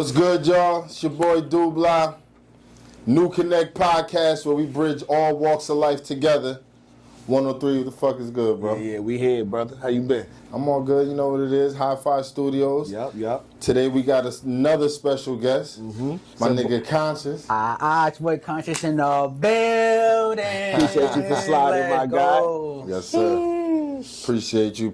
What's good, y'all? It's your boy Dubla. New Connect podcast where we bridge all walks of life together. 103, what the fuck is good, bro? Yeah, we here, brother. How you been? I'm all good. You know what it is. High Five Studios. Yep. Today we got another special guest. My nigga Conscious. It's boy Conscious in the building. Appreciate you for sliding, my guy. Yes, sir. Appreciate you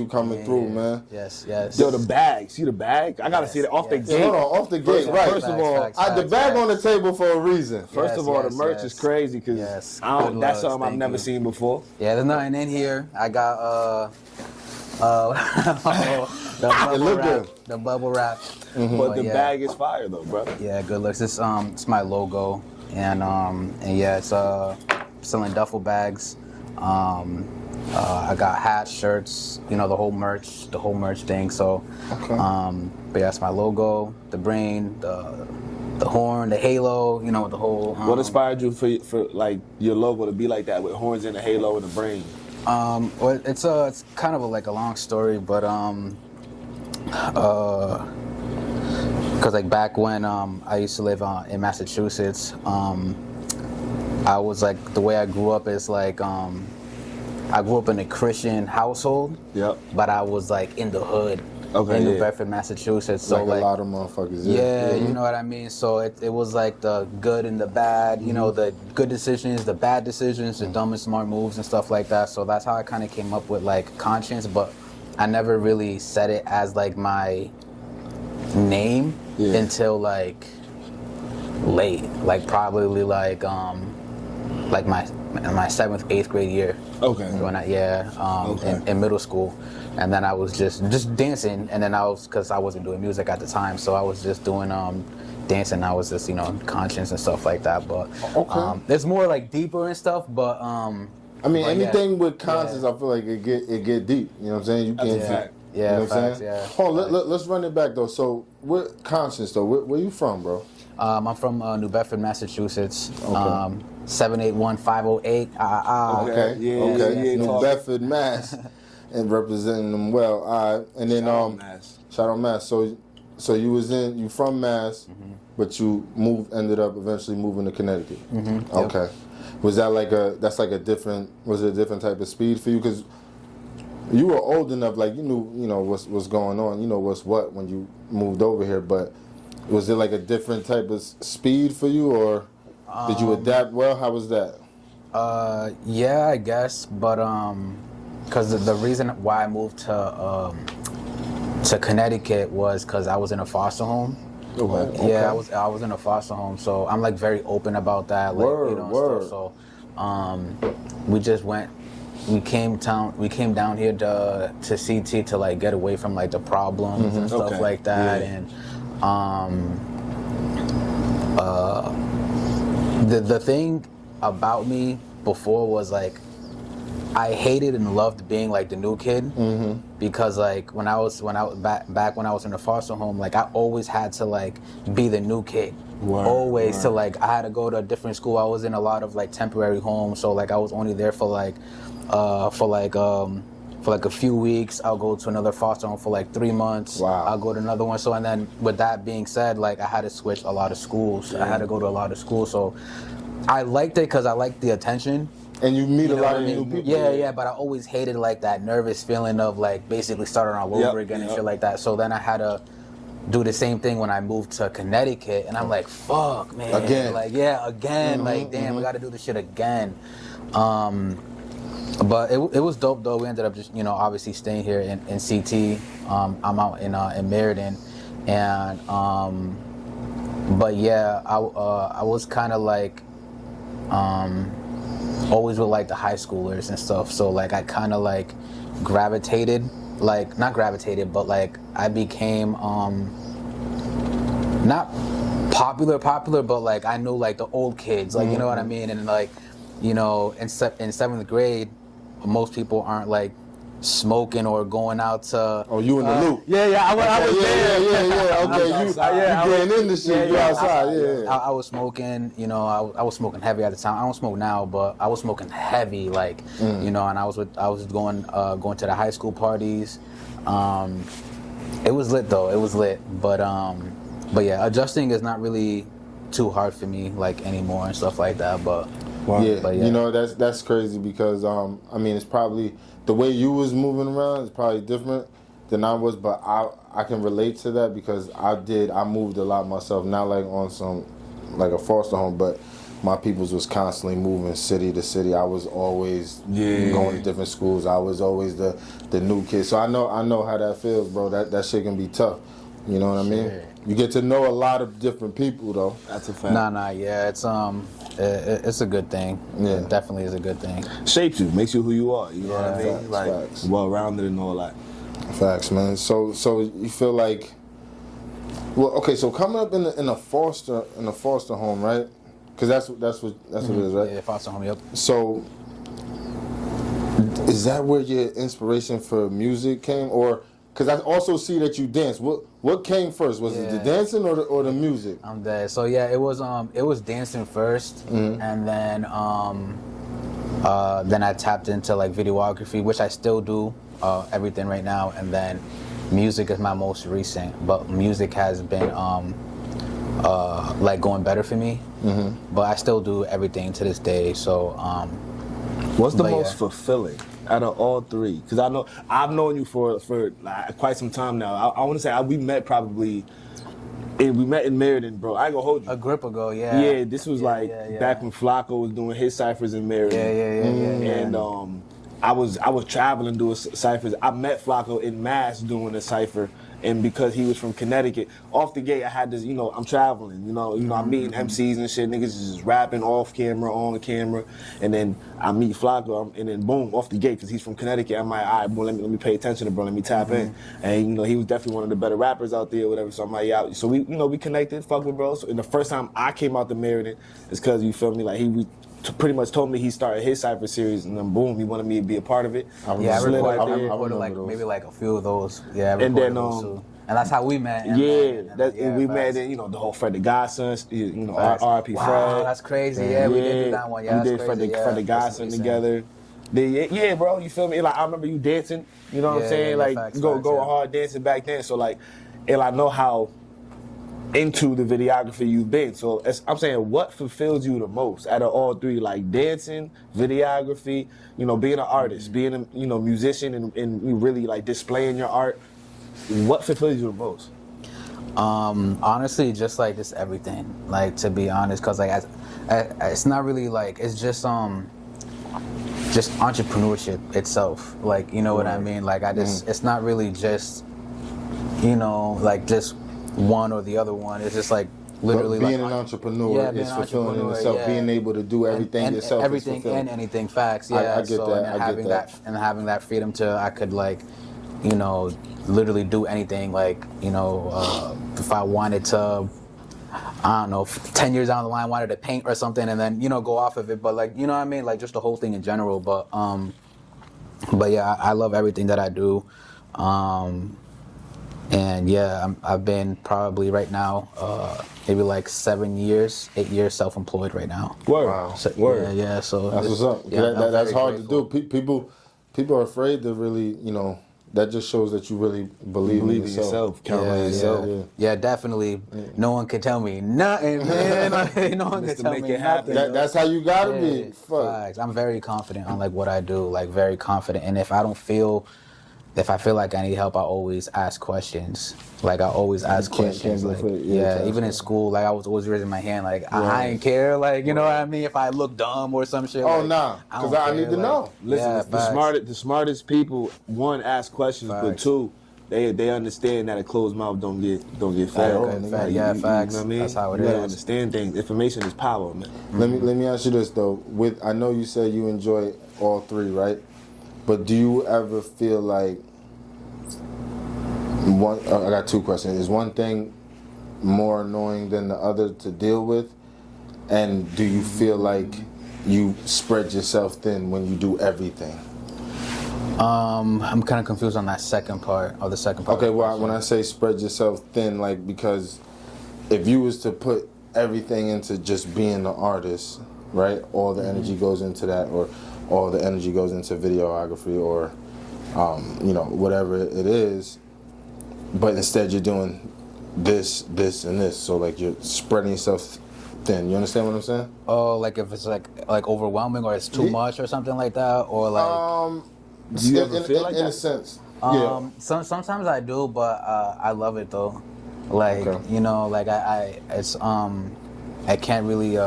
coming through, man. Yes. Yo, the bag. See the bag? I gotta see it off the gate. Hold on, off the gate, right. First of all, the bag on the table for a reason. First of all, the merch is crazy because that's something I've never seen before. Yeah, there's nothing in here. I got the bubble wrap. But the bag is fire though, brother. Yeah, good looks. It's my logo, and yeah, it's selling duffel bags. I got hats, shirts, the whole merch thing. So, but yeah, it's my logo, the brain, the horn, the halo, the whole. What inspired you for like your logo to be like that with horns and the halo and the brain? Well, it's kind of like a long story, but because like back when I used to live in Massachusetts, I was like the way I grew up is like I grew up in a Christian household. Yep. But I was like in the hood. In New Bedford, Massachusetts. So like a lot of motherfuckers. Yeah, you know what I mean? So it was like the good and the bad, the good decisions, the bad decisions, the dumb and smart moves and stuff like that. So that's how I kind of came up with like Conscience, but I never really said it as like my name until like late, like probably like my 7th, 8th grade year. Okay. In middle school. And then I was just dancing, and then because I wasn't doing music at the time, so I was just doing dancing. I was just Conscience and stuff like that. But it's more like deeper and stuff. But I mean, anything with Conscience, I feel like it get deep. You know what I'm saying? You can't. Yeah, you know what I'm facts, saying? yeah. Hold on, let's run it back though. So, what Conscience though? Where you from, bro? I'm from New Bedford, Massachusetts. Okay. 781-508. Okay. Yeah, New Bedford, Mass. And representing them well. All right. And then shout out Mass. So you from Mass, but you ended up eventually moving to Connecticut. Okay. Yep. Was that like a different type of speed for you? Because you were old enough, like you knew what's going on, what's what when you moved over here, but was it like a different type of speed for you, or did you adapt well? How was that? Yeah, I guess, but because the reason why I moved to Connecticut was because I was in a foster home. Okay. Yeah, I was in a foster home, so I'm like very open about that. Like, Word. Stuff. So we came down here to CT to like get away from like the problems and stuff like that, and the thing about me before was like I hated and loved being like the new kid because like when I was back when I was in the foster home, like I always had to like be the new kid. Always. So like I had to go to a different school. I was in a lot of like temporary homes, so like I was only there for a few weeks. I'll go to another foster home for like 3 months. Wow. I'll go to another one. So and then with that being said, like I had to switch a lot of schools. I had to go to a lot of schools. So I liked it because I liked the attention. And you meet a lot of new people. Yeah, but I always hated like that nervous feeling of like basically starting all over again and shit like that. So then I had to do the same thing when I moved to Connecticut, and I'm like, fuck, man. Again. Like, yeah, again. Like, damn, we got to do this shit again. But it was dope though. We ended up just obviously staying here in CT. I'm out in Meriden, and but yeah, I was kind of like always with like the high schoolers and stuff. So like I kind of like gravitated, like not gravitated, but like I became not popular, but like I knew like the old kids, like you know what I mean, and like in 7th grade, most people aren't like smoking or going out to. Oh, you in the loop? Yeah, I was there. Yeah. Okay, you getting in the shit? You outside? I was smoking. I was smoking heavy at the time. I don't smoke now, but I was smoking heavy, like and I was going to the high school parties. It was lit though. It was lit, but but yeah, adjusting is not really too hard for me like anymore and stuff like that. But yeah, you know, that's crazy because I mean, it's probably the way you was moving around is probably different than I was, but I can relate to that because I moved a lot myself, not like on some like a foster home, but my peoples was constantly moving city to city. I was always going to different schools. I was always the new kid. So I know how that feels, bro. That shit can be tough. You know what I mean? You get to know a lot of different people though. That's a fact. Nah, yeah, it's a good thing. Yeah, it definitely is a good thing. Shapes you, makes you who you are. You know what I mean? Facts, Like facts. well-rounded and all that. Facts, man. So you feel like, well, okay. So coming up in a foster home, right? Because that's what it is, right? Yeah, foster home. Yep. So is that where your inspiration for music came, or because I also see that you dance? What came first? Was it the dancing or the music? I'm dead. So yeah, it was dancing first, and then I tapped into like videography, which I still do everything right now, and then music is my most recent. But music has been like going better for me, but I still do everything to this day. So what's the most fulfilling out of all three? Because I know I've known you for like quite some time now. I want to say we met probably. We met in Meriden, bro. I ain't gonna hold you. A grip ago, yeah. Yeah, this was back when Flacco was doing his ciphers in Meriden. Yeah. And I was traveling doing ciphers. I met Flacco in Mass doing a cipher, and because he was from Connecticut, off the gate I had this. You know, I'm traveling. You know, I'm meeting MCs and shit. Niggas is just rapping off camera, on camera, and then I meet Flacco, and then boom, off the gate because he's from Connecticut. I'm like, all right, boy, let me pay attention to bro. Let me tap in, and you know, he was definitely one of the better rappers out there, or whatever. So I'm like, yeah. So we connected, fuck with bro. So, and the first time I came out to Meriden is because you feel me, like he pretty much told me he started his cipher series, and then boom, he wanted me to be a part of it. I recorded like maybe like a few of those. Yeah, I recorded those too. And that's how we met. We met in, you know, the whole Fred the Godson, you know, R.I.P. Fred. Wow, that's crazy. Yeah, we did do that one. Yeah, we did Fred the Godson together. Yeah, bro, you feel me? Like I remember you dancing. You know what I'm saying? Like facts, go hard dancing back then. So like, and I know how into the videography you've been. So I'm saying, what fulfills you the most out of all three? Like dancing, videography, you know, being an artist, being a musician, and really like displaying your art. What fulfills you the most? Honestly, just like just everything. Like to be honest, cause like it's not really like it's just entrepreneurship itself. Like you know what I mean? Like it's not really just like just one or the other one. It's just like literally being an entrepreneur is fulfilling in itself. Being able to do everything yourself, everything and anything. Facts. Yeah, I get that. And having that freedom to I could like, literally do anything. Like if I wanted to, I don't know, 10 years down the line, wanted to paint or something, and then go off of it. But like what I mean, like just the whole thing in general. But yeah, I love everything that I do. And yeah, I've been probably right now, maybe like 8 years self-employed right now. Word. Wow. So, Word. Yeah. So that's what's up. Yeah, that's hard to do. People are afraid to really, that just shows that you really believe in yourself. Count on yourself. Yeah, definitely. Yeah. No one can tell me nothing, man. No one can tell me nothing. That's how you gotta be. Facts. I'm very confident on like what I do. Like very confident, and if I feel like I need help, I always ask questions. Like I always ask questions. Like, even in school, like I was always raising my hand. Like I ain't care. Like you know what I mean? If I look dumb or some shit. Oh nah, because I need to know. Listen, the smartest people, one, ask questions, but two, they understand that a closed mouth don't get fed. Facts. You know what I mean? That's how it is. You gotta understand things. Information is power, man. Let me ask you this though. I know you said you enjoy all three, right? But do you ever feel like I got two questions. Is one thing more annoying than the other to deal with? And do you feel like you spread yourself thin when you do everything? I'm kind of confused on that second part. Okay, well, when I say spread yourself thin, like because if you was to put everything into just being an artist, right? All the energy goes into that, or all the energy goes into videography, or whatever it is. But instead you're doing this, and this. So like you're spreading yourself thin. You understand what I'm saying? Oh, like if it's like overwhelming or it's too much or something like that, or like. Do you ever feel like that? In a sense. Yeah. Sometimes I do, but I love it though. Like you know, like I can't really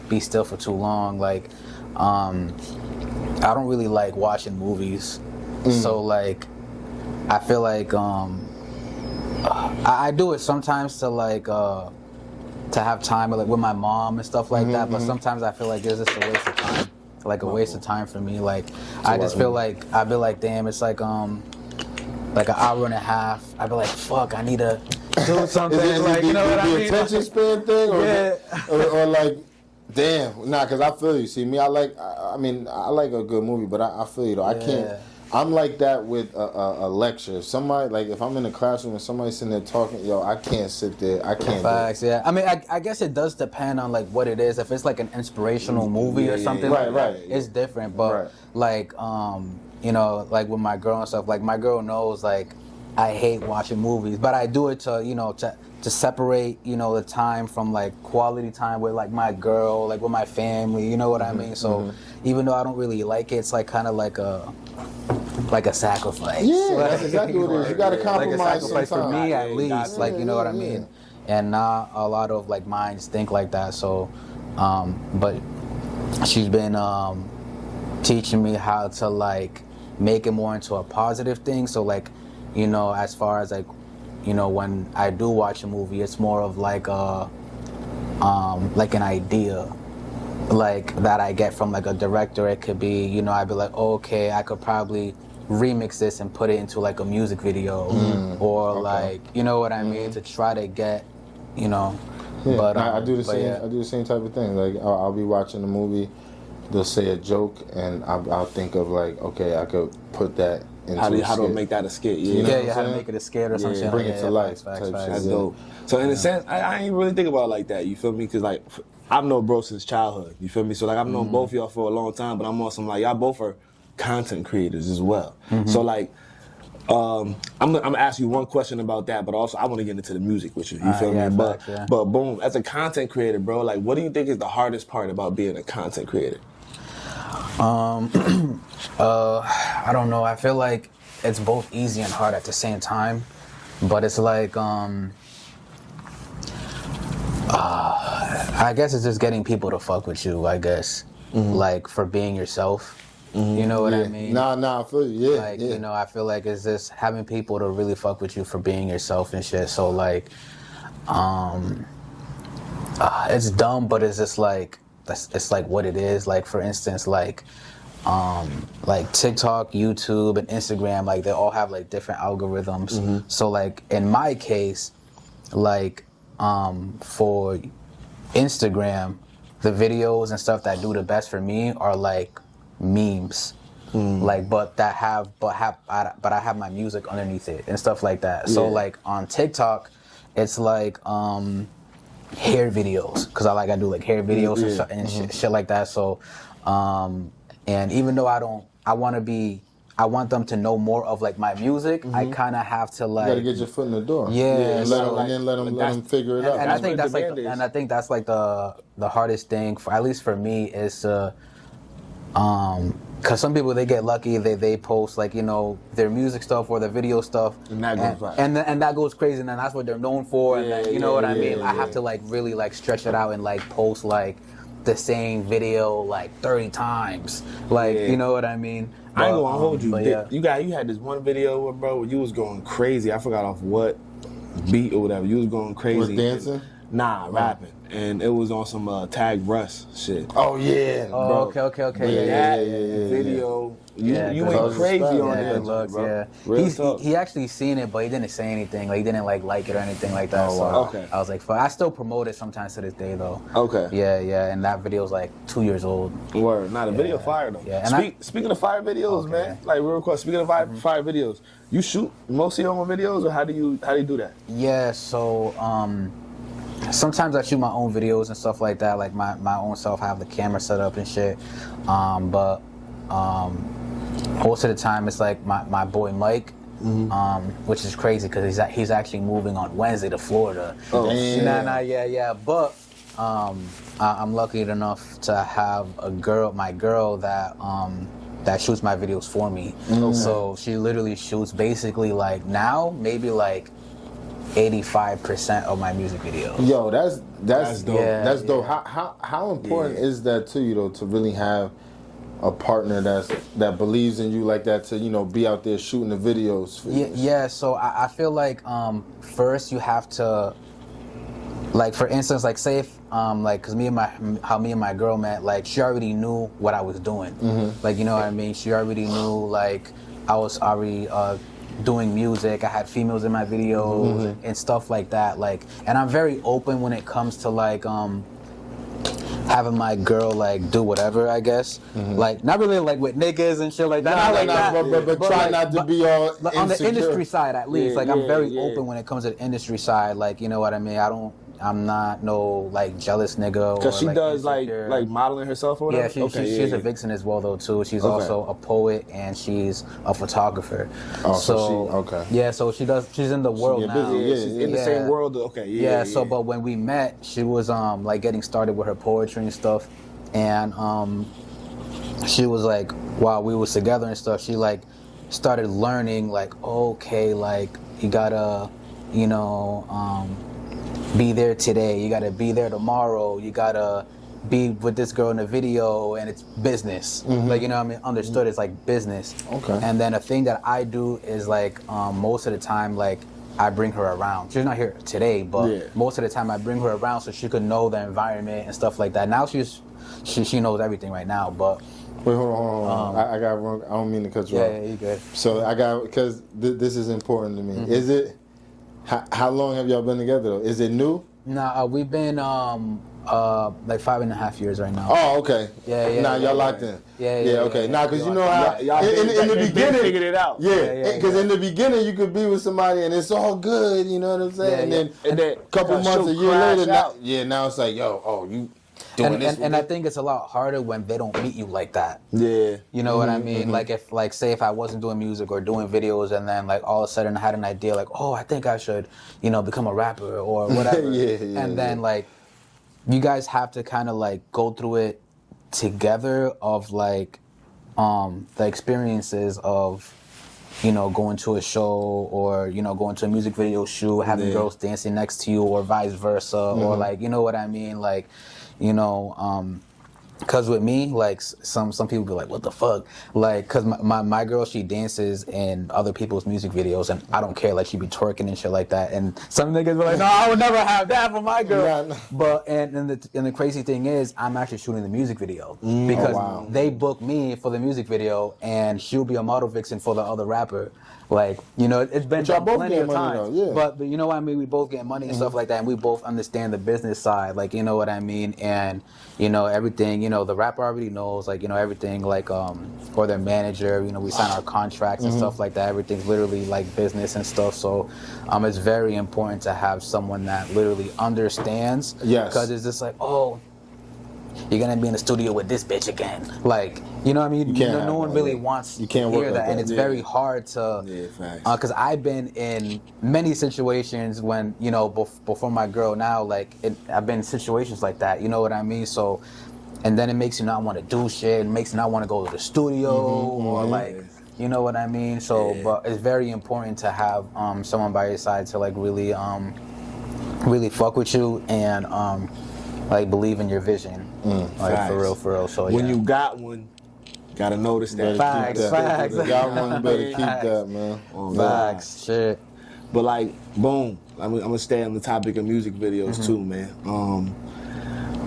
be still for too long. Like I don't really like watching movies, so like I feel like I do it sometimes to like to have time like with my mom and stuff like that. But sometimes I feel like it's just a waste of time, like a waste of time for me. Like I just feel like I'd be like, damn, it's like an hour and a half. I'd be like, fuck, I need to do something. Like, you know what I mean? The attention span thing, or like, damn, nah. Cause I feel you. See me, I like a good movie, but I feel you though. I can't. I'm like that with a lecture. If somebody, like, if I'm in a classroom and somebody's sitting there talking, yo, I can't sit there. I can't. Facts, yeah. I mean, I guess it does depend on like what it is. If it's like an inspirational movie or something, it's different. But like, you know, like with my girl and stuff, like my girl knows like I hate watching movies, but I do it to, you know, to separate, you know, the time from like quality time with like my girl, like with my family, you know what I mean? So even though I don't really like it, it's like kind of like a sacrifice. Yeah, that's exactly what it is. You gotta compromise. Like a sacrifice sometimes. for me at least, like, you know what I mean? And not a lot of like minds think like that. So, but she's been teaching me how to like make it more into a positive thing. So like, you know, as far as like, you know, when I do watch a movie, it's more of like an idea, like that I get from like a director. It could be, you know, I'd be like, oh, okay, I could probably remix this and put it into like a music video, or like, you know what I mean, to try to get, you know. Yeah, but I do the same. Yeah. I do the same type of thing. Like I'll be watching a movie, they'll say a joke, and I'll think of like, okay, I could put that. How do I make that a skit? You know how to make it a skit or something. Bring it to life. Facts. That's dope. So in a sense, I ain't really think about it like that. You feel me? Because like I've known bro since childhood. You feel me? So like I've known both of y'all for a long time, but I'm on some like y'all both are content creators as well. So like I'm gonna ask you one question about that, but also I want to get into the music with you. You feel me? But boom, as a content creator, bro, like what do you think is the hardest part about being a content creator? I don't know. I feel like it's both easy and hard at the same time, but it's like I guess it's just getting people to fuck with you, I guess. Like for being yourself. You know what I mean? Nah, I feel you. Yeah. Like, you know, I feel like it's just having people to really fuck with you for being yourself and shit. So like it's dumb, but it's just like it's like what it is. Like for instance, like TikTok, YouTube, and Instagram, like they all have like different algorithms. So like in my case, like for Instagram, the videos and stuff that do the best for me are like memes. Like but I have my music underneath it and stuff like that. So like on TikTok, it's like hair videos, because I do like hair videos and shit like that. So and even though I want them to know more of like my music, I kind of have to like. You gotta get your foot in the door. Yeah, and then let them figure it out. And I think that's like the hardest thing for, at least for me, is to because some people, they get lucky, they post like, you know, their music stuff or their video stuff, and that goes and that goes crazy, and then that's what they're known for, and then, you know what I mean. I have to like really like stretch it out and like post like the same video like 30 times, like you know what I mean. I ain't gonna hold you. You had this one video, bro, where you was going crazy. I forgot off what beat or whatever. You was going crazy. Was dancing? Nah, rapping. And it was on some Tag Russ shit. Oh yeah. Oh, bro. Okay. That video. You went crazy on that, bro. He actually seen it, but he didn't say anything. Like he didn't like it or anything like that. Oh, wow. So I was like, fuck. I still promote it sometimes to this day though. Okay. Yeah. And that video's like 2 years old. Word. Nah, the video fire though. Yeah. Speaking of fire videos, man. Like real quick. Speaking of fire videos, you shoot most of your own videos, or how do you do that? Yeah. So sometimes I shoot my own videos and stuff like that. Like my own self, have the camera set up and shit. But most of the time it's like my boy Mike. which is crazy because he's actually moving on Wednesday to Florida. Oh, yeah. But I'm lucky enough to have my girl that shoots my videos for me. So she literally shoots basically like now maybe like 85% of my music videos. Yo, that's dope. Yeah, That's dope. How important is that to you though, to really have a partner that believes in you like that, to be out there shooting the videos for you? Yeah. So I feel like first you have to, like, for instance, like say if like, cause me and my girl met, like she already knew what I was doing. Like, you know what I mean? She already knew like I was already doing music. I had females in my videos and stuff like that. Like, and I'm very open when it comes to like having my girl like do whatever, I guess. Like, not really like with niggas and shit like that. But try like, not to be all on the insecure. industry side at least. Like, I'm very open when it comes to the industry side. Like, you know what I mean? I'm not no like jealous nigga. Because she like, does insecure. like modeling herself or whatever? Yeah, she's a vixen as well though too. She's also a poet and she's a photographer. Yeah, so she's in the world now. She's in the same world. So but when we met, she was like getting started with her poetry and stuff, and she was like, while we was together and stuff, she like started learning like, okay, like you gotta, be there today, you gotta be there tomorrow, you gotta be with this girl in a video, and it's business. Like, you know what I mean? Understood, it's like business. And then a thing that I do is like most of the time, like I bring her around. She's not here today, but most of the time I bring her around so she could know the environment and stuff like that. Now she knows everything right now, but wait, hold on. I got wrong. I don't mean to cut you off. Yeah, you good. So because this is important to me. Is it? How long have y'all been together though? Is it new? Nah, we've been like 5.5 years right now. Oh, okay. Yeah. Now y'all locked in. Yeah. Okay. Nah, because you know how y'all in the beginning figured it out. Yeah, because in the beginning you could be with somebody and it's all good. You know what I'm saying? And then a couple months, a year later, now it's like, you doing this. And I think it's a lot harder when they don't meet you like that. Yeah. You know what I mean? Like say if I wasn't doing music or doing videos and then like all of a sudden I had an idea like, I think I should, become a rapper or whatever. And then like you guys have to kind of like go through it together of like the experiences of going to a show or going to a music video shoot, having girls dancing next to you or vice versa, or like, you know what I mean? Like, because with me, like some people be like, what the fuck? Like, because my girl, she dances in other people's music videos and I don't care, like she be twerking and shit like that, and some niggas be like, no, I would never have that for my girl. Nah. But and the crazy thing is I'm actually shooting the music video because they book me for the music video and she'll be a model vixen for the other rapper. Like, it's been done plenty of times. But you know what I mean? We both get money and stuff like that, and we both understand the business side, like, you know what I mean? And, everything, the rapper already knows, like, everything, like, or their manager, we sign our contracts and stuff like that. Everything's literally like business and stuff. So it's very important to have someone that literally understands. Yes. Because it's just like, you're gonna be in the studio with this bitch again. Like, you know what I mean? No one really wants to hear that, and it's very hard to. Because I've been in many situations when before my girl now, like I've been in situations like that. You know what I mean? So, and then it makes you not want to do shit. It makes you not want to go to the studio or like. You know what I mean? So, but it's very important to have someone by your side to like really fuck with you and like believe in your vision. Like for real. So when you got one, gotta notice that. Facts. Got one, you better keep that, man. Facts. Shit. But like, boom. I'm gonna stay on the topic of music videos too, man.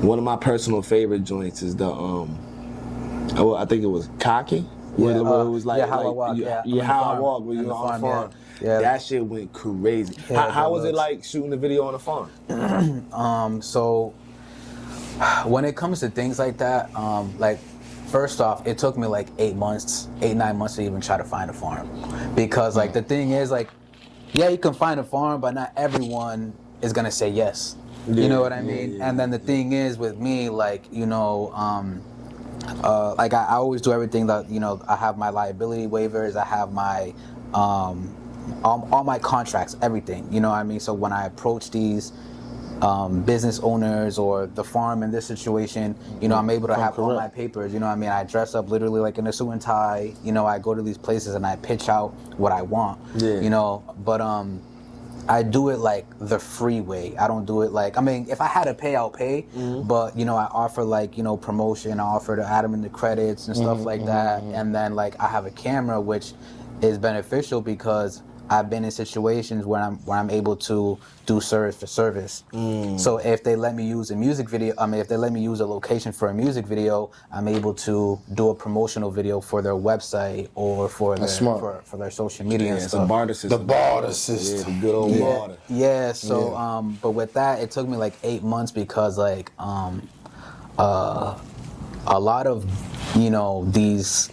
One of my personal favorite joints is the I think it was Cocky. Where it was like, How I Walk. How I Walk. Where you were on the farm. Yeah. That shit went crazy. How was it like shooting the video on the farm? So when it comes to things like that, like first off, it took me like 8-9 months to even try to find a farm, because like the thing is like, you can find a farm, but not everyone is gonna say yes. You know what I mean? And then the thing is with me, like like I always do everything that I have my liability waivers, I have my all my contracts, everything. You know what I mean? So when I approach these business owners or the farm in this situation, you know, I'm able to have all my papers. You know what I mean? I dress up literally like in a suit and tie. You know, I go to these places and I pitch out what I want. Yeah. You know, but I do it like the free way. I don't do it like, I mean, if I had to pay, I'll pay. But, you know, I offer like, you know, promotion. I offer to add them in the credits and stuff like that. And then like I have a camera, which is beneficial because I've been in situations where I'm able to do service for service. So if they let me use a music video, I mean, if they let me use a location for a music video, I'm able to do a promotional video for their website or for their social media and It's stuff. a barter system. The barter system. Yeah, the good old barter. Yeah. So, but with that, it took me like 8 months because like a lot of, you know, these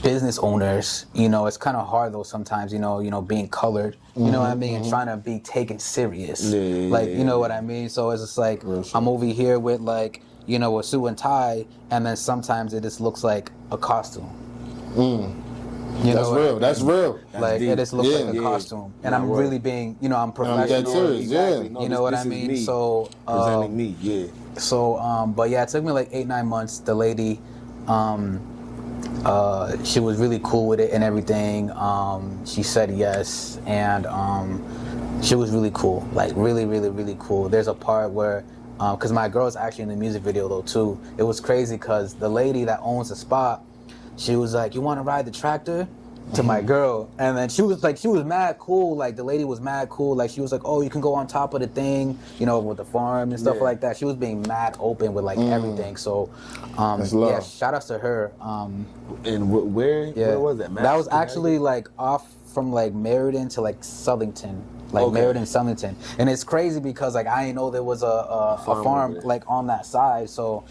business owners, you know, it's kind of hard though sometimes, you know, being colored, you know what I mean, and trying to be taken serious, you know what I mean. So it's just like I'm over here with like, you know, a suit and tie, and then sometimes it just looks like a costume. You That's know real. That's real. Like it just looks like a costume, and I'm really being, you know, I'm professional. I'm dead serious. Exactly. Yeah. No, You know what I mean? Me So presenting me. Yeah. So, but yeah, it took me like 8-9 months. The lady, she was really cool with it and everything. She said yes, and she was really cool, like really, really, really cool. There's a part where, because my girl's actually in the music video though too. It was crazy because the lady that owns the spot, she was like, "You want to ride the tractor?" to my girl, and then she was mad cool. Like the lady was mad cool. Like she was like, "Oh, you can go on top of the thing, you know, with the farm and stuff like that." She was being mad open with like everything. So, yeah, shout outs to her. And where was that? That was actually like off from like Meriden to like Southington. Like Meriden, Southington. And it's crazy because like I didn't know there was a farm like on that side. So,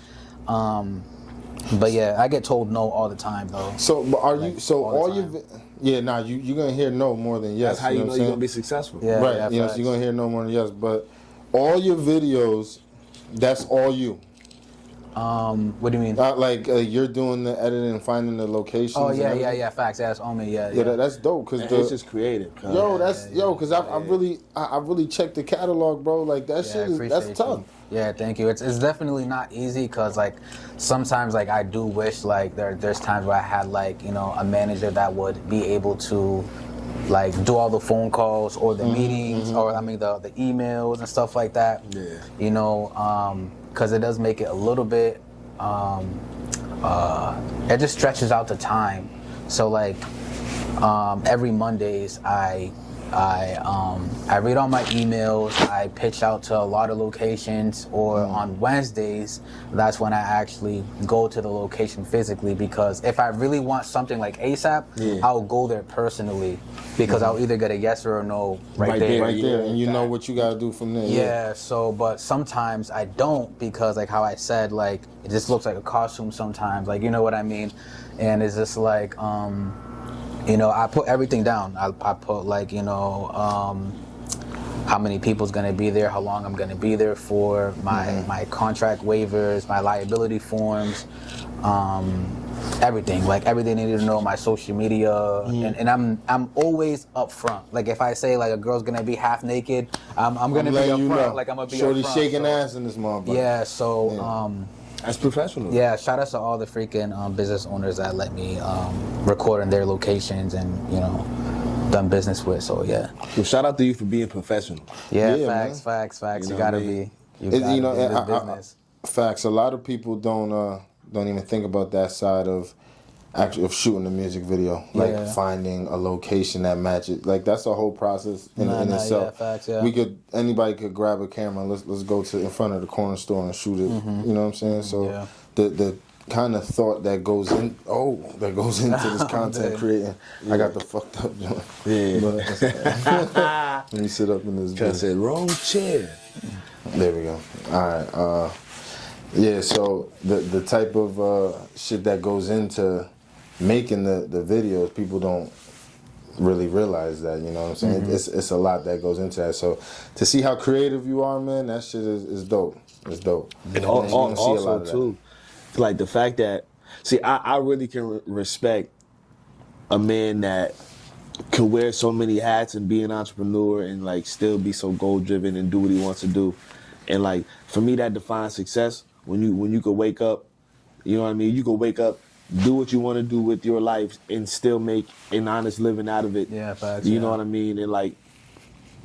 but yeah, I get told no all the time though. So, but are you? So all your, you're gonna hear no more than yes. That's how you know you're gonna be successful. Yeah, right. Yeah, Yes, you're gonna hear no more than yes. But all your videos, that's all you. What do you mean? You're doing the editing and finding the locations. Oh yeah. Facts. That's on me. Yeah. That's dope because it's just creative. Because I really checked the catalog, bro. Like that shit that's tough. Yeah, thank you. It's definitely not easy because like sometimes like I do wish like there's times where I had like, you know, a manager that would be able to like do all the phone calls or the meetings or I mean the emails and stuff like that. Yeah. You know, because it does make it a little bit it just stretches out the time. So like every Mondays I read all my emails, I pitch out to a lot of locations, or on Wednesdays, that's when I actually go to the location physically, because if I really want something like ASAP, I'll go there personally, because I'll either get a yes or a no right there. And you know what you gotta do from there. Yeah, so, but sometimes I don't, because like how I said, like, it just looks like a costume sometimes, like, you know what I mean? And it's just like, you know, I put everything down. I put like, you know, how many people's gonna be there, how long I'm gonna be there for, my contract waivers, my liability forms, everything. Like everything they need to know, my social media, and I'm always upfront. Like if I say like a girl's gonna be half naked, I'm gonna be upfront. Like I'm gonna be Shorty upfront. shaking ass in this motherfucker. Yeah, so that's professional. Yeah, shout out to all the freaking business owners that let me record in their locations and, you know, done business with. So yeah. Well, shout out to you for being professional. Yeah, facts. You gotta be. You gotta be in this business. Facts. A lot of people don't even think about that side of shooting a music video, like finding a location that matches. Like that's a whole process in itself. Yeah, facts, Anybody could grab a camera. Let's go to in front of the corner store and shoot it. You know what I'm saying? So the kind of thought that goes into this content creating. I got the fucked up joint. Let me sit up in this. I said wrong chair. There we go. All right. Yeah. So the type of shit that goes into making the videos, people don't really realize that, you know what I'm saying? It's a lot that goes into that. So to see how creative you are, man, that shit is dope. It's dope. And also too, like the fact that, see, I really can respect a man that can wear so many hats and be an entrepreneur and like still be so goal driven and do what he wants to do. And like for me, that defines success. When you could wake up, you know what I mean? You could wake up, do what you want to do with your life and still make an honest living out of it. Yeah, facts. You know what I mean? And like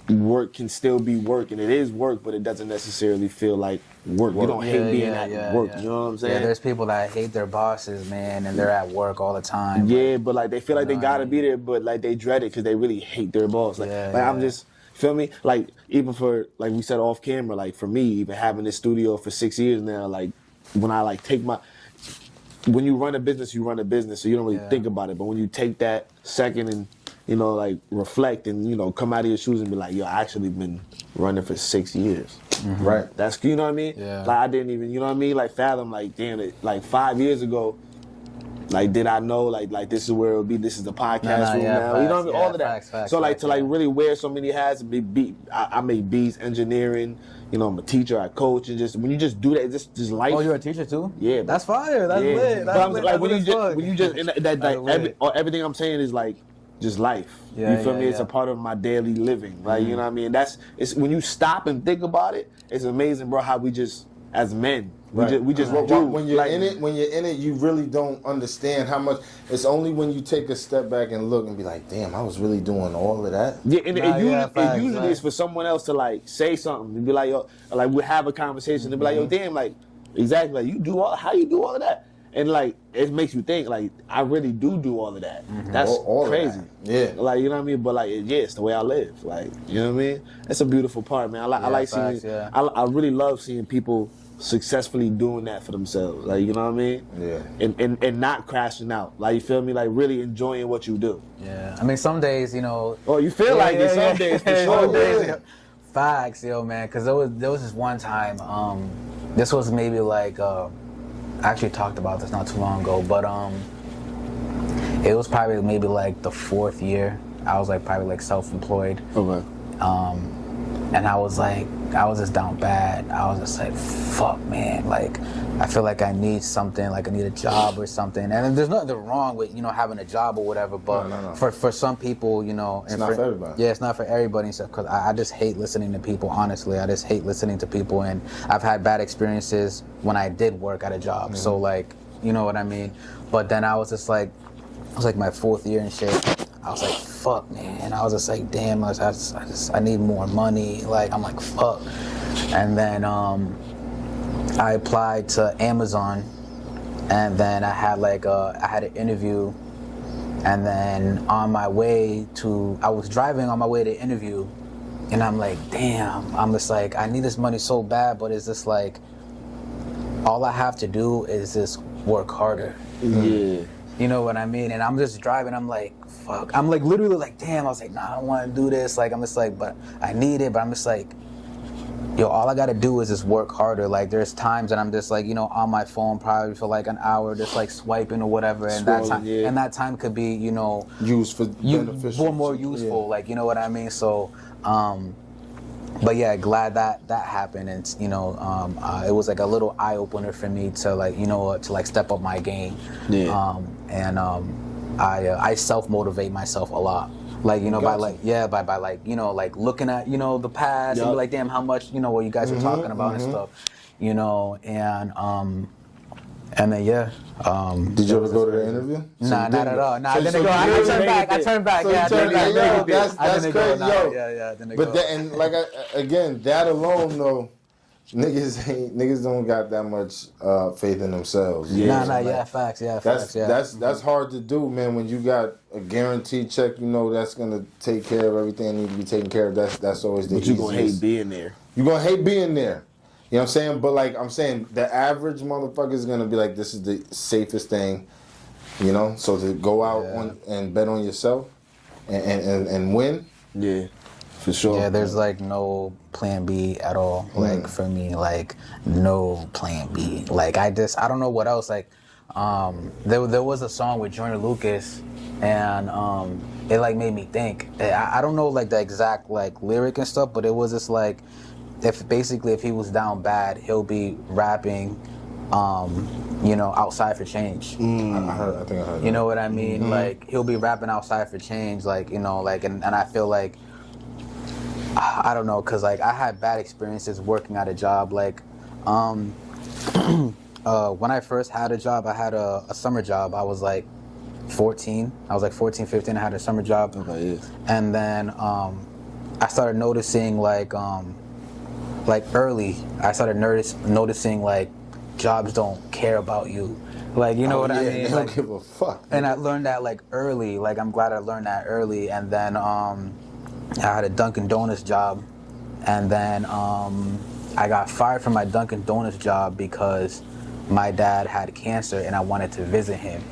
work can still be work, and it is work, but it doesn't necessarily feel like work. You don't hate being at work. You know what I'm saying? Yeah, there's people that hate their bosses, man, and they're at work all the time. Yeah, but like they feel like they gotta be there, but like they dread it because they really hate their boss. Like, I'm just, feel me? Like even for, like we said off camera, like for me, even having this studio for 6 years now, like when I like take when you run a business, you run a business, so you don't really think about it. But when you take that second and, you know, like reflect and, you know, come out of your shoes and be like, yo, I actually been running for 6 years. Mm-hmm. Right. That's, you know what I mean? Yeah. Like I didn't even, you know what I mean? Like fathom, like damn it, like 5 years ago, like did I know like this is where it'll be, this is the podcast room now. Facts, you know what I mean? All of that. Facts, so like to like really wear so many hats and I made beats, engineering, you know, I'm a teacher, I coach, and just when you just do that, just life. Oh, you're a teacher too? Yeah. That's fire. That's lit. That's lit. Like when you just and that like everything I'm saying is like just life. You feel me? It's a part of my daily living, right? You know what I mean? It's when you stop and think about it, it's amazing, bro, how we just as men, we just do. When you're in it, you really don't understand how much. It's only when you take a step back and look and be like, damn, I was really doing all of that. Yeah, and it usually is for someone else to like say something and be like, yo, like we have a conversation and be like, yo, damn, like exactly, like how you do all of that. And like it makes you think like I really do all of that. That's all crazy. Yeah, like you know what I mean. But like it's the way I live. Like you know what I mean. That's a beautiful part, man. I like facts, seeing. I really love seeing people successfully doing that for themselves. Like you know what I mean. Yeah. And not crashing out. Like you feel me. Like really enjoying what you do. Yeah. I mean, some days you know. Oh, you feel like it. Some days for sure. Facts, yo, man. Because there was this one time. This was maybe like. I actually talked about this not too long ago, but it was probably maybe like the 4th year. I was like probably like self-employed. Okay. And I was just down bad. I was just like, fuck, man. Like, I feel like I need something, like I need a job or something. And there's nothing wrong with, you know, having a job or whatever, but no. For some people, you know. It's not for everybody. Yeah, it's not for everybody and stuff, because I just hate listening to people, honestly. I just hate listening to people, and I've had bad experiences when I did work at a job. Mm-hmm. So, like, you know what I mean? But then I was just like, it was like my 4th year and shit. I was like, fuck, man. I was just like, damn, I need more money. Like, I'm like, fuck. And then I applied to Amazon, and then I had an interview, and then I was driving on my way to interview, and I'm like, damn, I'm just like, I need this money so bad, but it's just like, all I have to do is just work harder. Yeah. You know what I mean? And I'm just driving, I'm like, fuck. I'm like literally like, damn, I was like, nah, I don't want to do this. Like, I'm just like, but I need it. But I'm just like, yo, all I got to do is just work harder. Like, there's times that I'm just like, you know, on my phone probably for like an hour, just like swiping or whatever. And that time could be, you know, used for beneficial. More useful, like, you know what I mean? So, but yeah, glad that happened, and you know, it was like a little eye opener for me to like, you know, to like step up my game. Yeah. I self motivate myself a lot, like, you know, by like you know, like looking at, you know, the past and be like, damn, how much, you know, what you guys are talking about and stuff, you know, and then did you ever go to the interview? Nah, not at all. Nah, I didn't go. I turned back. So Yeah, that's crazy, yo. Yeah, didn't but go. That, and like again, that alone though, niggas don't got that much faith in themselves. Facts. That's hard to do, man. When you got a guaranteed check, you know that's gonna take care of everything that needs to be taken care of. That's always the easiest. But you gonna hate being there. You gonna hate being there. You know what I'm saying? But like I'm saying, the average motherfucker is gonna be like, this is the safest thing, you know? So to go out and bet on yourself and win. Yeah, for sure. Yeah, there's like no plan B at all. Like for me, like no plan B. Like I don't know what else. Like there was a song with Joyner Lucas, and it like made me think. I don't know like the exact like lyric and stuff, but it was just like, if he was down bad, he'll be rapping you know, outside for change. I think I heard that. You know what I mean? Like, he'll be rapping outside for change, like, you know, like, and I feel like, I don't know, because, like, I had bad experiences working at a job. Like, when I first had a job, I had a summer job. I was, like, 14. I was, like, 14, 15. I had a summer job. Okay, yeah. And then I started noticing, like early, I started noticing, like, jobs don't care about you. Like, you know what I mean? They don't give a fuck. And I learned that, like, early. Like, I'm glad I learned that early. And then I had a Dunkin' Donuts job. And then I got fired from my Dunkin' Donuts job because my dad had cancer and I wanted to visit him.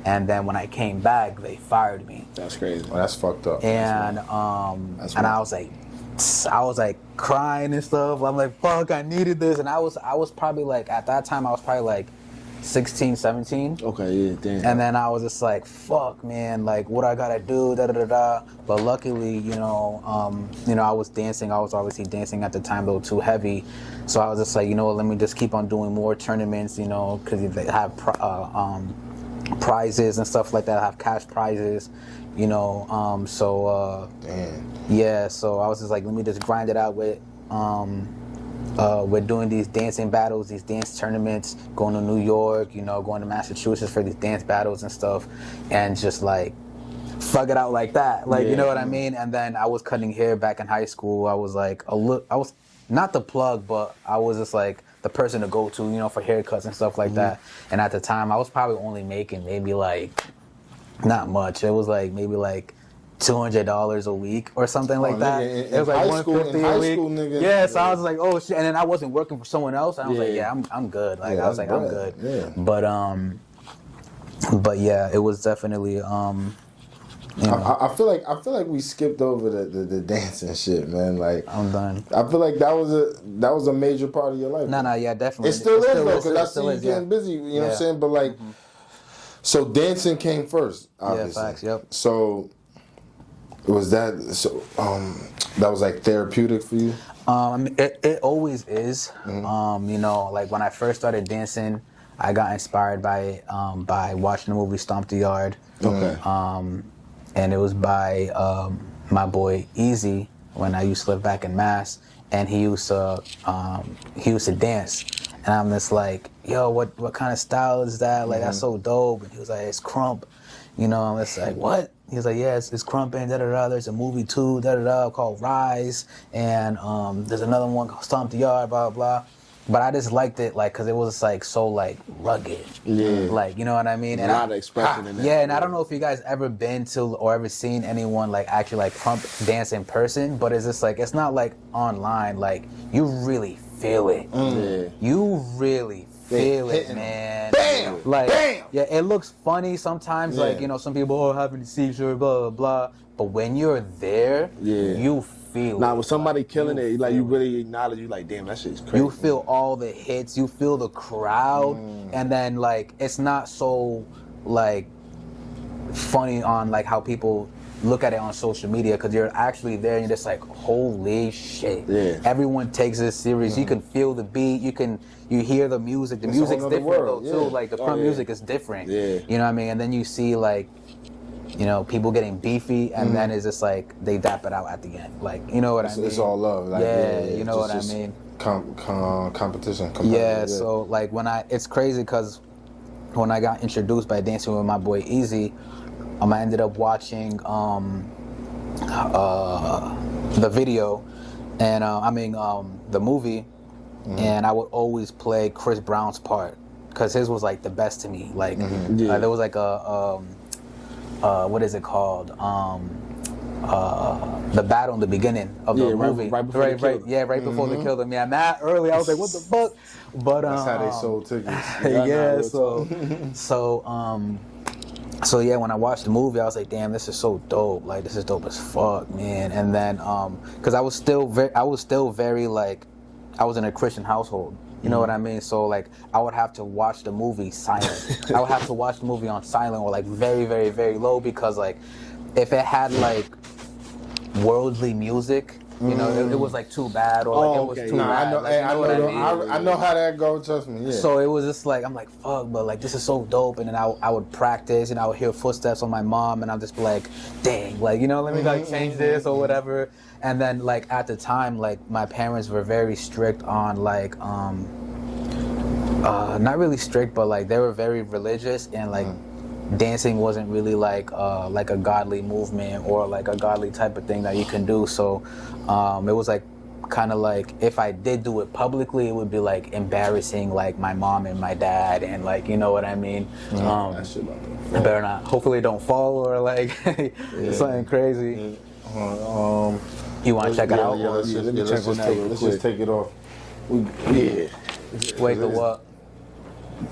And then when I came back, they fired me. That's crazy. Well, that's fucked up. And I was like crying and stuff. I'm like, fuck, I needed this. And I was probably like, at that time, I was probably like 16, 17. Okay, yeah, damn. And then I was just like, fuck, man, like, what I gotta do, da-da-da-da. But luckily, you know, I was dancing. I was obviously dancing at the time, though, too heavy. So I was just like, you know what, let me just keep on doing more tournaments, you know, because they have prizes and stuff like that. I have cash prizes, you know. Damn. Yeah, so I was just like, let me just grind it out with we're doing these dancing battles, these dance tournaments, going to New York, you know, going to Massachusetts for these dance battles and stuff, and just like fuck it out like that, like, you know what I mean? And then I was cutting hair back in high school. I was like I was not the plug, but I was just like the person to go to, you know, for haircuts and stuff like that. And at the time, I was probably only making maybe like not much. It was like maybe like $200 a week or something like that. It was like $150 a week. Nigga, yeah, so I was like, oh shit, and then I wasn't working for someone else. And I was like, yeah, I'm good. Like I was like, I'm good. Yeah. But yeah, it was definitely you know. I feel like we skipped over the dancing shit, man. Like, I'm done. I feel like that was a major part of your life. No, yeah, definitely. It still is though, because I see you getting busy. You know what I'm saying? But like, so dancing came first, obviously. Yeah, facts. Yep. So was that that was like therapeutic for you? It always is. You know, like when I first started dancing, I got inspired by watching the movie Stomp the Yard. Okay. And it was by my boy Easy when I used to live back in Mass, and he used to dance, and I'm just like, yo, what kind of style is that? Like that's so dope. And he was like, it's crump, you know. I'm just like, what? He was like, yeah, it's crumping, da-da-da. There's a movie too, da-da-da, called Rise, and there's another one called Stomp the Yard, blah blah. But I just liked it, like, cause it was like so like rugged, like, you know what I mean. And a lot of expression in it. Yeah, and I don't know if you guys ever been to or ever seen anyone like actually like crump dance in person, but it's just like it's not like online. Like you really feel it. You really feel it, man. Bam! Like, bam! yeah, it looks funny sometimes. Like, you know, some people having a seizure, blah blah blah. But when you're there, you feel Now, it. with somebody killing it, like you really acknowledge, you like, damn, that shit's crazy. You feel all the hits, you feel the crowd, and then like it's not so like funny on like how people look at it on social media, because you're actually there and you're just like, holy shit. Yeah. Everyone takes this serious. You can feel the beat, you hear the music. The It's a music's whole nother different world, though too. Like the crump music is different. Yeah. You know what I mean? And then you see like, you know, people getting beefy, and then it's just like they dap it out at the end. Like, you know what I mean? It's all love. Like, you know what I mean? Competition. Yeah, so like it's crazy because when I got introduced by dancing with my boy Easy, I ended up watching the video, and the movie, and I would always play Chris Brown's part because his was like the best to me. Like there was like a what is it called? The battle in the beginning of the movie. Right before they killed him. Yeah, mad early. I was like, what the fuck? But that's how they sold tickets. So yeah, when I watched the movie, I was like, damn, this is so dope. Like, this is dope as fuck, man. And then, cause I was still very like, I was in a Christian household. You know what I mean? So like, I would have to watch the movie silent. I would have to watch the movie on silent or like very, very, very low, because like, if it had like worldly music, You know, it was like too bad, or like it was too Nah, bad. I know. Like, Hey, you know what I mean? I know how that goes. Trust me. Yeah. So it was just like, I'm like, fuck, but like this is so dope. And then I would practice, and I would hear footsteps on my mom, and I'd just be like, dang, like, you know, let me like change this or whatever. And then like at the time, like my parents were very strict on like not really strict, but like they were very religious, and like dancing wasn't really like a godly movement or like a godly type of thing that you can do. So it was like kind of like if I did do it publicly, it would be like embarrassing like my mom and my dad, and like, you know what I mean. I better not. Hopefully, don't fall or like something crazy. You want to check it out? Yeah, let's just take it off. Wait, the what?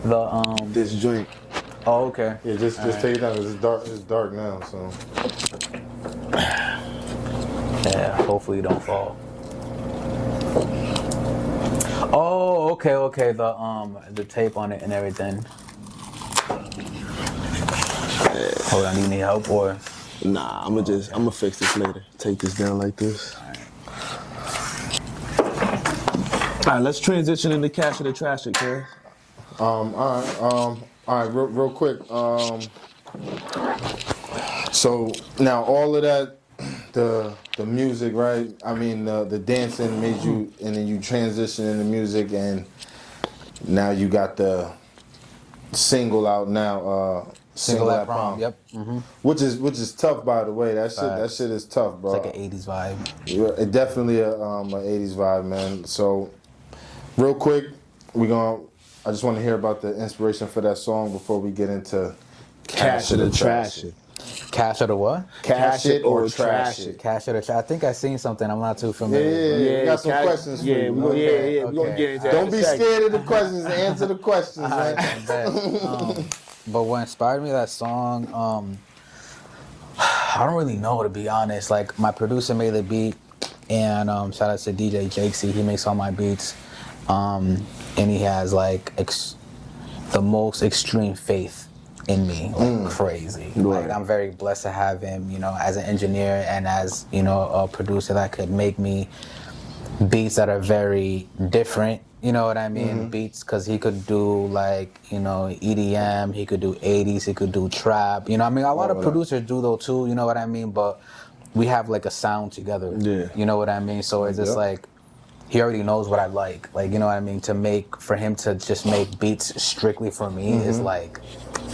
The This joint. Oh, okay. Yeah, just take it down. It's dark. It's dark now, so. Yeah, hopefully you don't fall. Oh, okay. The tape on it and everything. Hold on, do you need help or? Nah, I'ma fix this later. Take this down like this. All right, let's transition into Cash or the Trash It, kid. All right, real quick. So now all of that, the music, right? I mean, the dancing made you, and then you transition into music, and now you got the single out now. Single at prom. Yep. Which is tough, by the way. That shit is tough, bro. It's like an 80s vibe. Yeah, it definitely an 80s vibe, man. So, real quick, I just want to hear about the inspiration for that song before we get into Cash or the Trash It. Cash or the what? Cash it or trash it. Cash or the trash. I think I seen something. I'm not too familiar. Yeah, we got some questions for you. We're gonna get into that. Don't be scared of the questions. Answer the questions, man. But what inspired me that song, I don't really know, to be honest. Like, my producer made the beat, and shout out to DJ Jakesy. He makes all my beats, and he has like the most extreme faith in me, like crazy. Right. Like, I'm very blessed to have him, you know, as an engineer and as, you know, a producer that could make me beats that are very different. You know what I mean? Beats, because he could do like, you know, EDM, he could do 80s, he could do trap. You know what I mean? A lot of producers do though too, you know what I mean? But we have like a sound together. Yeah. You know what I mean? So it's just like, he already knows what I like. Like, you know what I mean? For him to just make beats strictly for me is like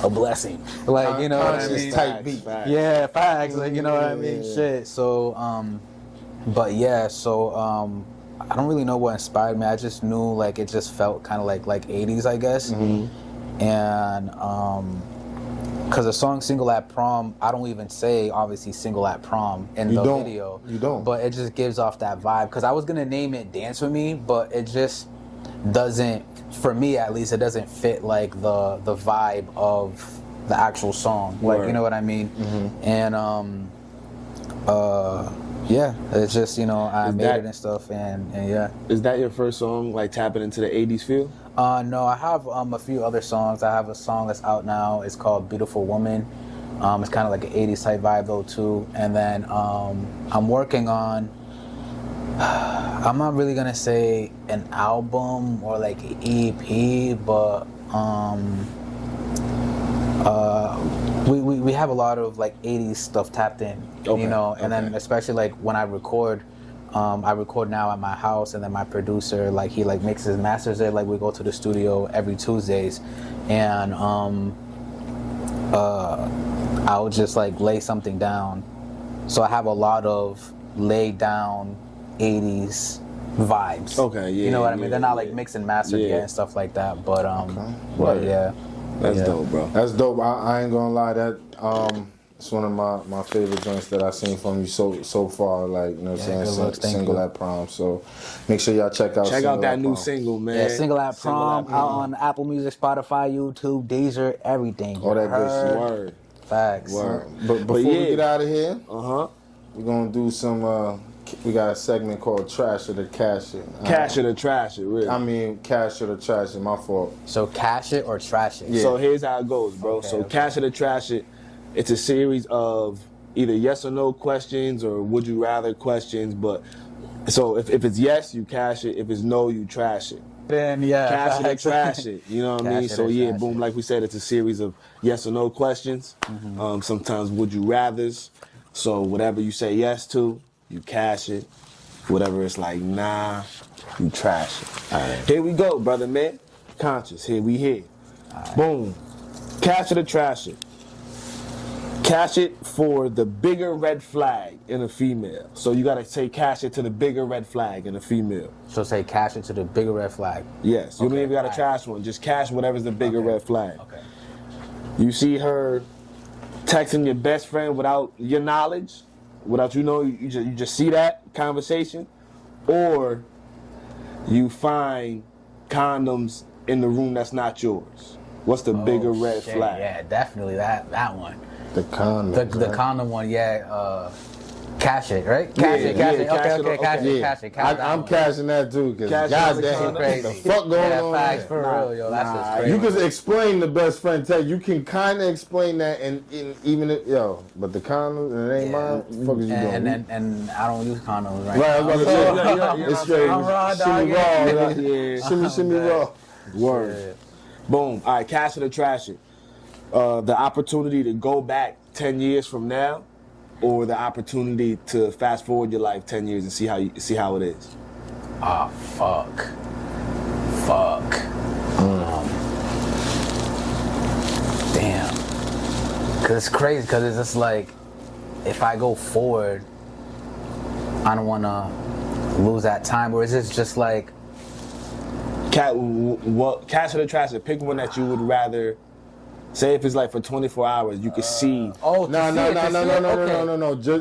a blessing. Like, you know what I mean? Type beat. Yeah, facts. Like, you know what I mean? Shit. So, but yeah, so, I don't really know what inspired me. I just knew like it just felt kind of like 80s, I guess. And because the song "Single at Prom," I don't even say obviously "Single at Prom" in the video. You don't. But it just gives off that vibe. Because I was gonna name it "Dance with Me," but it just doesn't, for me at least, it doesn't fit like the vibe of the actual song. Like, you know what I mean? And yeah, it's just, you know, I made it and stuff, and yeah. Is that your first song, like tapping into the 80s feel? No, I have a few other songs. I have a song that's out now. It's called "Beautiful Woman." It's kind of like an 80s type vibe though too. And then I'm working on, I'm not really gonna say an album or like an EP, but we have a lot of like 80s stuff tapped in, you know, and then especially like when I record now at my house, and then my producer, like, he like mixes and masters it. Like, we go to the studio every Tuesdays, and I'll just like lay something down. So I have a lot of laid down 80s vibes. Okay, yeah. You know what I mean? They're not like mixed and mastered yet and stuff like that, but but yeah. That's dope, bro. That's dope. I ain't gonna lie, that it's one of my favorite joints that I've seen from you so far. Like, you know what I'm saying? Single at Prom. So make sure y'all check out that new single, man. Yeah, Single at Prom, out on Apple Music, Spotify, YouTube, Deezer, everything. All that good shit. Word. Facts. Word. But before we get out of here, we're gonna do some. We got a segment called Trash or the Cash It. Cash or the Trash It, really. I mean, Cash or the Trash It. My fault. So cash it or trash it. Yeah. So here's how it goes, bro. Cash or the Trash It. It's a series of either yes or no questions or would you rather questions, but So if it's yes, you cash it. If it's no, you trash it. Then yeah, Cash it or trash it. You know what I mean? Cash it So or yeah, trash boom. it. Like we said, it's a series of yes or no questions. Sometimes would you rather's. So whatever you say yes to, you cash it. Whatever it's like nah, you trash it. All right. Here we go, brother man. Conscious. Here we here. Right. Boom. Cash it or trash it. Cash it for the bigger red flag in a female. So you gotta say cash it to the bigger red flag in a female. So say cash it to the bigger red flag. Yes. You don't Okay, even gotta alright. trash one. Just cash whatever's the bigger Okay. red flag. Okay. You see her texting your best friend without your knowledge, without you just see that conversation, or you find condoms in the room that's not yours. What's the bigger red Shit, flag? Yeah, definitely that one. The condom. The condom one, yeah. Cash it, right? Cash it. cash Okay, it, cash okay. it, cash it. Cash that I'm one. cashing that too, because Cash it on the goddamn, condom. what the Crazy. fuck going Yeah, on facts there? for real, yo. That's just Nah, crazy. You can explain the best friend text. You can kind of explain that, and even if but the condom, it ain't mine. What the fuck is you doing? and I don't use condoms right Right, I now. was about to say, it's straight. I'm raw, Shimmy dog, raw, yeah. yeah. Shimmy raw. Word. Shit. Boom. All right, cash it or trash it. The opportunity to go back 10 years from now, or the opportunity to fast forward your life 10 years and see how it is. Ah, fuck. Damn. Cause it's crazy. Cause it's just like, if I go forward, I don't want to lose that time. Or is it just like, Cash it or trash it. Pick one that you would rather. Say if it's like for 24 hours, you could see. oh, No.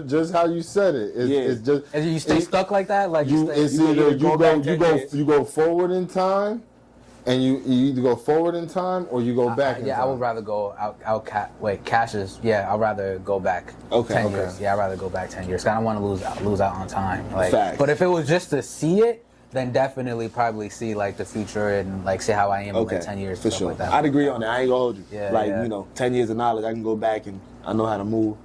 Just how you said it. It's just. And you stay stuck like that, like It's you either either go back 10 years. you go forward in time, and you either go forward in time or you go back in time. I would rather go cashes. Yeah, I'd rather go back 10 years. Yeah, I'd rather go back 10 years. 'Cause I don't want to lose out on time. Like, Facts. but if it was just to see it, then definitely probably see like the future and like see how I am in like 10 years. For and stuff sure. like that. I'd agree on that. I ain't gonna hold you. Yeah, like, yeah. 10 years of knowledge, I can go back and I know how to move.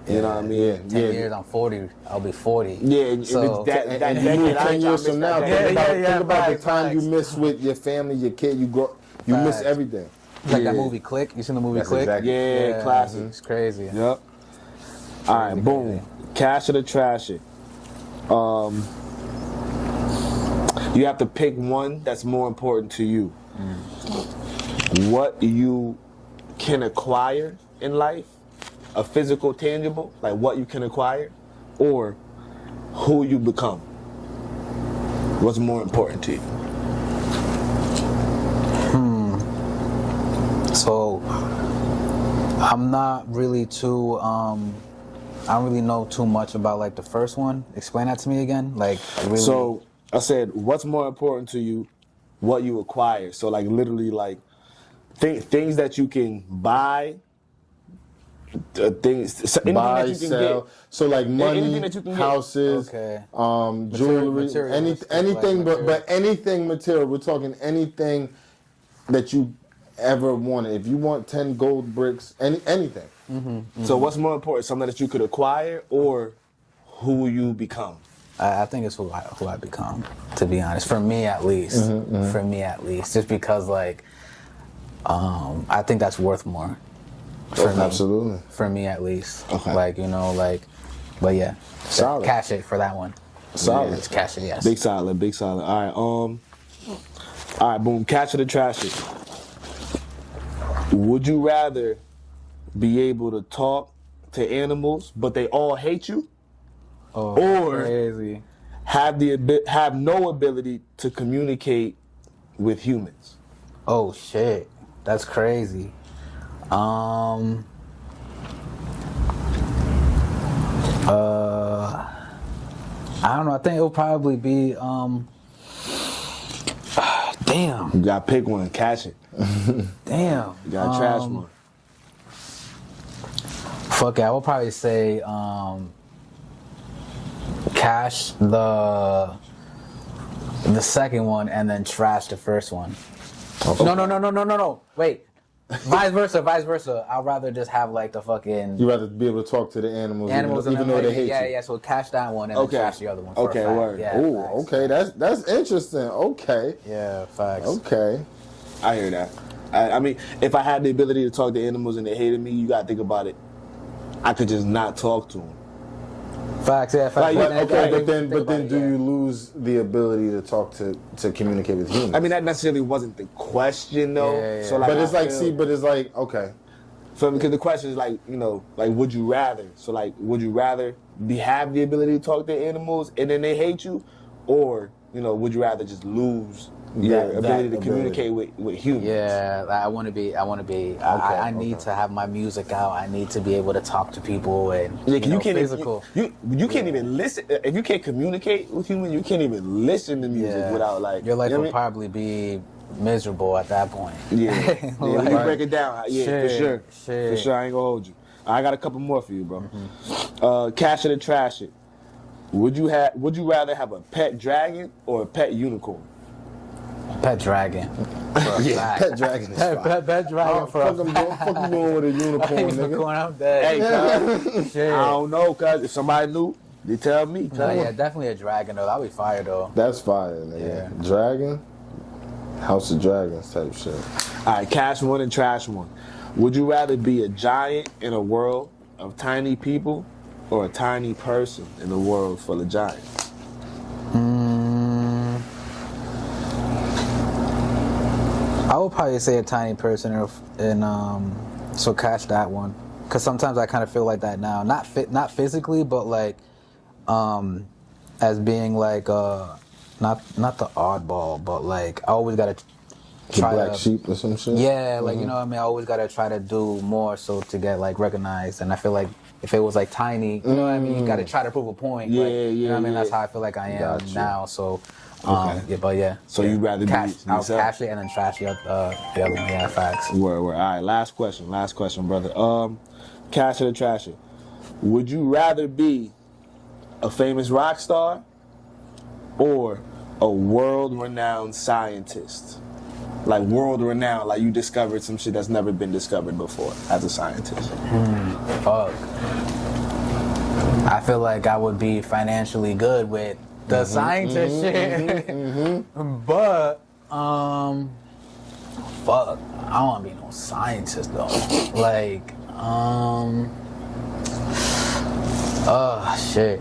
You know what I mean? 10 years, I'm 40. I'll be 40. Yeah, and So- it's that And decade, you move I ain't 10 trying years to from miss now. that Yeah, decade. Think about the facts, time facts. you miss with your family, your kid. You miss Facts. everything. Like that Yeah. movie Click. You seen the movie That's Click? exactly- Yeah, classic. It's crazy. Yep. All right, boom. Cash it or trash it. You have to pick one that's more important to you. What you can acquire in life, a physical, tangible, like what you can acquire, or who you become. What's more important to you? So I'm not really too I don't really know too much about like the first one. Explain that to me again. Like really. So I said, what's more important to you? What you acquire. So like literally like things that you can buy, anything Buy, that you can sell. get. So like Anything money, that you can get. houses, Okay. jewelry, materialistic, anything, like but anything material. We're talking anything that you ever wanted. If you want 10 gold bricks, anything. So what's more important? Something that you could acquire or who you become? I think it's who I become, to be honest. For me at least. For me at least. Just because like I think that's worth more. For me. Absolutely. For me at least. Okay. Like, but yeah. Solid. Cash it for that one. Solid. Yeah, it's cash it, yes. Big solid, big solid. All right, boom. Catch it or trash it. Would you rather be able to talk to animals, but they all hate you, Oh, or crazy. have no ability to communicate with humans? Oh shit. That's crazy. I don't know. I think it'll probably be damn. You gotta pick one. Catch it. Damn. You gotta trash one. Fuck it. I will probably say cash the second one and then trash the first one. Okay. No. Wait. Vice versa. I'd rather just have like the fucking You rather be able to talk to the animals, even though like, they hate you. Yeah. So catch that one and then catch the other one. For a fact. Word. Yeah, Oh, okay. That's interesting. Okay. Yeah, facts. Okay. I hear that. I mean, if I had the ability to talk to animals and they hated me, you gotta think about it. I could just not talk to them. Facts, yeah, facts. But then do you lose the ability to talk to communicate with humans? I mean, that necessarily wasn't the question, though. Yeah. So, like, but it's like, okay. So, because the question is like, would you rather? So, like, would you rather have the ability to talk to animals and then they hate you, or would you rather just lose your ability to communicate with humans? Yeah, I want to be. I need to have my music out. I need to be able to talk to people and you can't physical. You can't even listen if you can't communicate with humans. You can't even listen to music without like your life would probably be miserable at that point. Yeah, when you break it down, for sure. I ain't gonna hold you. I got a couple more for you, bro. Mm-hmm. Cash it or trash it. Would you rather have a pet dragon or a pet unicorn? Pet dragon. Pet dragon is fine. Pet dragon for a fact. Fuck you going with a unicorn, nigga? I'm dead. Hey, cuz, I don't know, cuz if somebody knew, they tell me. Yeah, definitely a dragon though. That'd be fire though. That's fire, nigga. Yeah. Dragon, House of Dragons type shit. All right, cash one and trash one. Would you rather be a giant in a world of tiny people or a tiny person in a world full of giants? I would probably say a tiny person, so catch that one. Cause sometimes I kind of feel like that now, not physically, but like, as being like not the oddball, but like I always gotta try the black sheep or some shit. Yeah, like you know what I mean. I always gotta try to do more so to get like recognized, and I feel like if it was like tiny, you know what I mean. You gotta try to prove a point. Yeah, like, you know what I mean. That's how I feel like I am now. So. So you'd rather I'll cash it and then trash the other one. Yeah, facts. Word. All right, last question, brother. Cash it or trash it. Would you rather be a famous rock star or a world-renowned scientist? Like world-renowned, like you discovered some shit that's never been discovered before as a scientist. Fuck. I feel like I would be financially good with the scientist shit. But fuck, I don't want to be no scientist though. Like shit.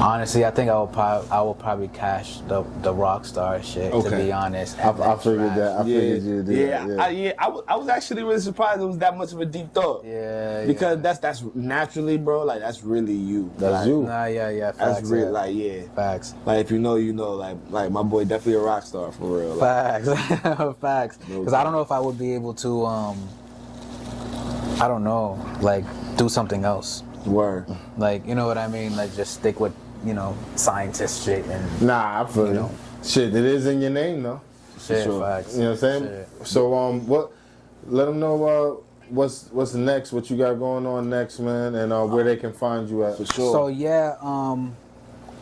Honestly, I think I will probably cash the rock star shit. To be honest, I figured that. I figured you'd do that. I was actually really surprised it was that much of a deep thought. Yeah. Because that's naturally, bro. Like that's really you. That's like, you. Nah, yeah. Facts, that's real. Like Facts. Like if you know, you know. Like my boy definitely a rock star for real. Like, Facts. Facts. Because I don't know if I would be able to. I don't know. Like do something else. Word. Like you know what I mean. Like just stick with. Scientist shit and I feel you. Shit, it is in your name though. Shit, sure. Facts. You know what I'm saying? Shit. So what? Let them know what's next, what you got going on next, man, and where they can find you at. For sure. So yeah,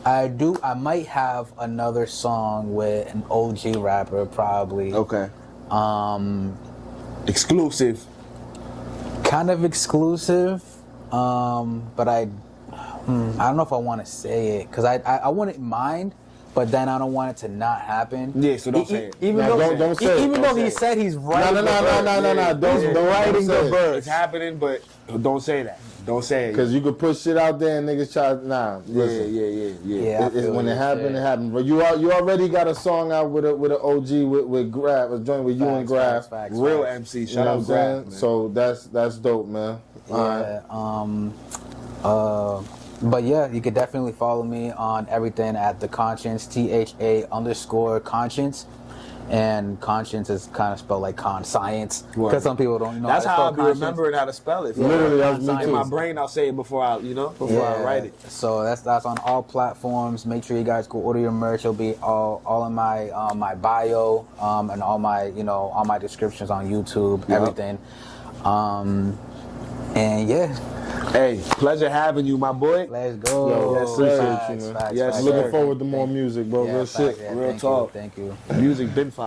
I might have another song with an OG rapper probably. Okay. Exclusive. Kind of exclusive, but I don't know if I want to say it because I want it in mind, but then I don't want it to not happen. Yeah, so don't say it. Even though he said he's writing No. Don't writing the verse. It's happening, but don't say that. Don't say it. Because you could put shit out there and niggas try. Listen. Yeah. When it happened, it happened. But you already got a song out with an OG with Graf, a joint with you and Graf. Real MC. Shout out Graf. So that's dope, man. But yeah, you could definitely follow me on everything at The Conscience, THA_conscience. And conscience is kind of spelled like science. Because some people don't know That's how I'll be conscience. remembering how to spell it. Literally, that's me too. In my brain, I'll say it before I write it. So that's on all platforms. Make sure you guys go order your merch. It'll be all in my my bio and all my all my descriptions on YouTube, everything. And yeah. Hey, pleasure having you, my boy. Let's go. Yo, yes, sir. appreciate you, man. Yes, I'm sir. looking forward to more music, bro. Real shit. Yeah, Real thank talk. You, thank you. Music been fire.